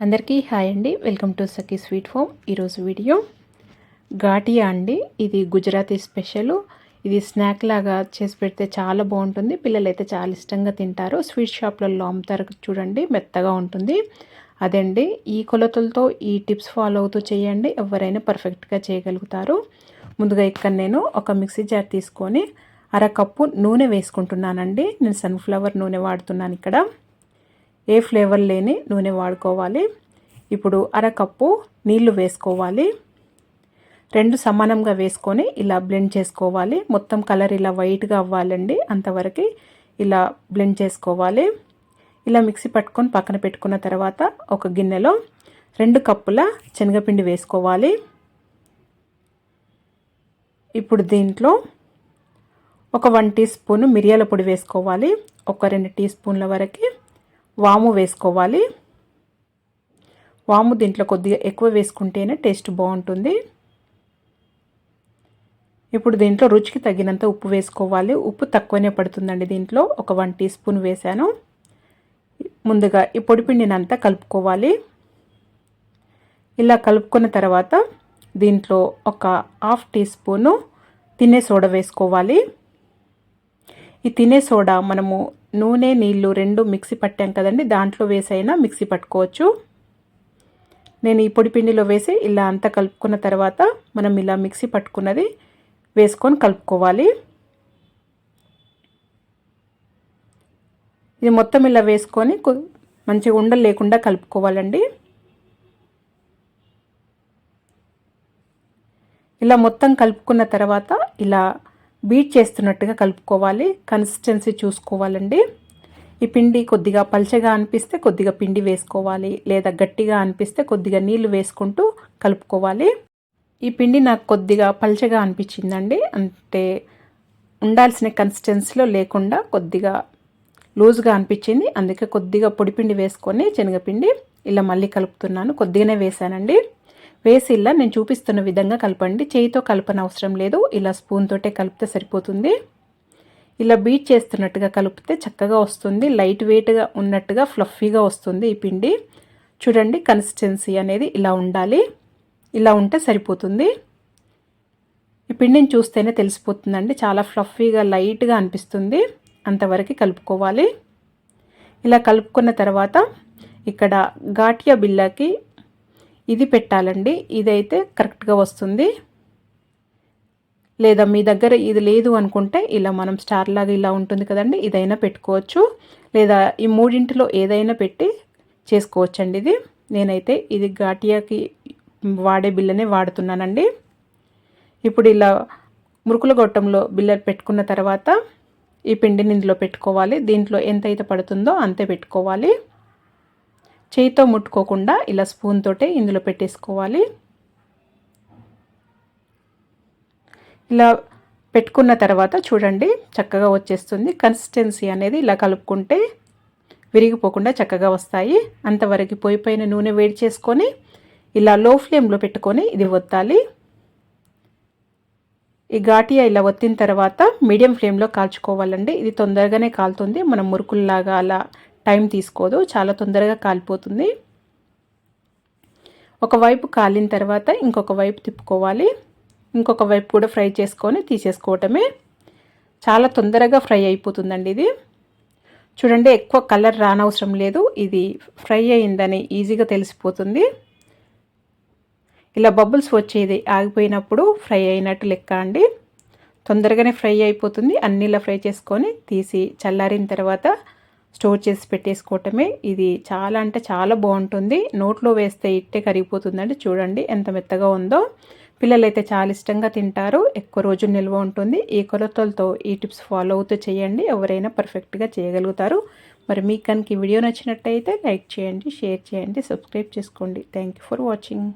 అందరికీ హాయ్ అండి. Welcome to Sakhi sweet home. ఈరోజు వీడియో ఘాటియా అండి. ఇది గుజరాతీ స్పెషల్. ఇది స్నాక్ లాగా చేసి పెడితే చాలా బాగుంటుంది. పిల్లలు అయితే చాలా ఇష్టంగా తింటారు. స్వీట్ షాప్లలో అమ్ముతారు చూడండి, మెత్తగా ఉంటుంది అదండి. ఈ కొలతలతో ఈ టిప్స్ ఫాలో అవుతూ చేయండి, ఎవరైనా పర్ఫెక్ట్గా చేయగలుగుతారు. ముందుగా ఇక్కడ నేను ఒక మిక్సీ జార్ తీసుకొని అరకప్పు నూనె వేసుకుంటున్నానండి. నేను సన్ఫ్లవర్ నూనె వాడుతున్నాను. ఇక్కడ ఏ ఫ్లేవర్ లేని నూనె వాడుకోవాలి. ఇప్పుడు అరకప్పు నీళ్లు వేసుకోవాలి. రెండు సమానంగా వేసుకొని ఇలా బ్లెండ్ చేసుకోవాలి. మొత్తం కలర్ ఇలా వైట్గా అవ్వాలండి, అంతవరకు ఇలా బ్లెండ్ చేసుకోవాలి. ఇలా మిక్సీ పట్టుకొని పక్కన పెట్టుకున్న తర్వాత ఒక గిన్నెలో 2 కప్పుల శనగపిండి వేసుకోవాలి. ఇప్పుడు దీంట్లో ఒక 1 టీ స్పూన్ మిరియాల పొడి వేసుకోవాలి. ఒక 2 టీ స్పూన్ల వరకు వాము వేసుకోవాలి. వాము దీంట్లో కొద్దిగా ఎక్కువ వేసుకుంటేనే టేస్ట్ బాగుంటుంది. ఇప్పుడు దీంట్లో రుచికి తగినంత ఉప్పు వేసుకోవాలి. ఉప్పు తక్కువనే పడుతుందండి. దీంట్లో ఒక 1 టీ స్పూన్ వేసాను. ముందుగా ఈ పొడిపిండినంతా కలుపుకోవాలి. ఇలా కలుపుకున్న తర్వాత దీంట్లో ఒక 1/2 టీ స్పూను తినే సోడా వేసుకోవాలి. ఈ తినే సోడా మనము నూనె నీళ్ళు 2 మిక్సీ పట్టాం కదండి, దాంట్లో వేసైనా మిక్సీ పట్టుకోవచ్చు. నేను ఈ పొడి పిండిలో వేసి ఇలా అంతా కలుపుకున్న తర్వాత మనం ఇలా మిక్సీ పట్టుకున్నది వేసుకొని కలుపుకోవాలి. ఇది మొత్తం ఇలా వేసుకొని మంచిగా ఉండలు లేకుండా కలుపుకోవాలండి. ఇలా మొత్తం కలుపుకున్న తర్వాత ఇలా బీట్ చేస్తున్నట్టుగా కలుపుకోవాలి. కన్సిస్టెన్సీ చూసుకోవాలండి. ఈ పిండి కొద్దిగా పల్చగా అనిపిస్తే కొద్దిగా పిండి వేసుకోవాలి, లేదా గట్టిగా అనిపిస్తే కొద్దిగా నీళ్లు వేసుకుంటూ కలుపుకోవాలి. ఈ పిండి నాకు కొద్దిగా పల్చగా అనిపించిందండి, అంటే ఉండాల్సిన కన్సిస్టెన్సీలో లేకుండా కొద్దిగా లూజ్గా అనిపించింది. అందుకే కొద్దిగా పొడిపిండి వేసుకొని శనగపిండి ఇలా మళ్ళీ కలుపుతున్నాను. కొద్దిగానే వేసానండి. వేసి ఇలా నేను చూపిస్తున్న విధంగా కలపండి. చేయితో కలపన అవసరం లేదు, ఇలా స్పూన్ తోటే కలిపితే సరిపోతుంది. ఇలా బీట్ చేస్తున్నట్టుగా కలిపితే చక్కగా వస్తుంది. లైట్ వెయిట్గా ఉన్నట్టుగా ఫ్లఫీగా వస్తుంది ఈ పిండి. చూడండి, కన్సిస్టెన్సీ అనేది ఇలా ఉండాలి. ఇలా ఉంటే సరిపోతుంది. ఈ పిండిని చూస్తేనే తెలిసిపోతుందండి, చాలా ఫ్లఫీగా లైట్గా అనిపిస్తుంది. అంతవరకు కలుపుకోవాలి. ఇలా కలుపుకున్న తర్వాత ఇక్కడ ఘాటియా బిళ్ళకి ఇది పెట్టాలండి. ఇదైతే కరెక్ట్గా వస్తుంది. లేదా మీ దగ్గర ఇది లేదు అనుకుంటే ఇలా మనం స్టార్ లాగా ఇలా ఉంటుంది కదండి, ఇదైనా పెట్టుకోవచ్చు. లేదా ఈ మూడింటిలో ఏదైనా పెట్టి చేసుకోవచ్చండి. ఇది నేనైతే ఇది ఘాటియాకి వాడే బిళ్ళనే వాడుతున్నానండి. ఇప్పుడు ఇలా మురుకుల గొట్టంలో బిళ్ళ పెట్టుకున్న తర్వాత ఈ పిండిని ఇందులో పెట్టుకోవాలి. దీంట్లో ఎంతైతే పడుతుందో అంతే పెట్టుకోవాలి. చేయితో ముట్టుకోకుండా ఇలా స్పూన్ తోటే ఇందులో పెట్టేసుకోవాలి. ఇలా పెట్టుకున్న తర్వాత చూడండి, చక్కగా వచ్చేస్తుంది. కన్సిస్టెన్సీ అనేది ఇలా కలుపుకుంటే విరిగిపోకుండా చక్కగా వస్తాయి. అంతవరకు పొయ్యి పైన నూనె వేడి చేసుకొని ఇలా లో ఫ్లేమ్లో పెట్టుకొని ఇది ఒత్తాలి. ఈ ఘాటియా ఇలా ఒత్తిన తర్వాత మీడియం ఫ్లేమ్లో కాల్చుకోవాలండి. ఇది తొందరగానే కాలుతుంది. మనం మురుకుల్లాగా అలా టైం తీసుకోదు, చాలా తొందరగా కాలిపోతుంది. ఒకవైపు కాలిన తర్వాత ఇంకొక వైపు తిప్పుకోవాలి. ఇంకొక వైపు కూడా ఫ్రై చేసుకొని తీసేసుకోవటమే. చాలా తొందరగా ఫ్రై అయిపోతుందండి ఇది. చూడండి, ఎక్కువ కలర్ రానవసరం లేదు. ఇది ఫ్రై అయిందని ఈజీగా తెలిసిపోతుంది. ఇలా బబుల్స్ వచ్చేది ఆగిపోయినప్పుడు ఫ్రై అయినట్టు లెక్క అండి. తొందరగానే ఫ్రై అయిపోతుంది. అన్ని ఇలా ఫ్రై చేసుకొని తీసి చల్లారిన తర్వాత స్టోర్ చేసి పెట్టేసుకోవటమే. ఇది చాలా అంటే చాలా బాగుంటుంది. నోట్లో వేస్తే ఇట్టే కరిగిపోతుందండి. చూడండి ఎంత మెత్తగా ఉందో. పిల్లలైతే చాలా ఇష్టంగా తింటారు. ఎక్కువ రోజులు నిల్వ ఉంటుంది. ఈ కొలతలతో ఈ టిప్స్ ఫాలో అవుతూ చేయండి, ఎవరైనా పర్ఫెక్ట్గా చేయగలుగుతారు. మరి మీకు కనుక ఈ వీడియో నచ్చినట్టయితే లైక్ చేయండి, షేర్ చేయండి, సబ్స్క్రైబ్ చేసుకోండి. Thank you for watching.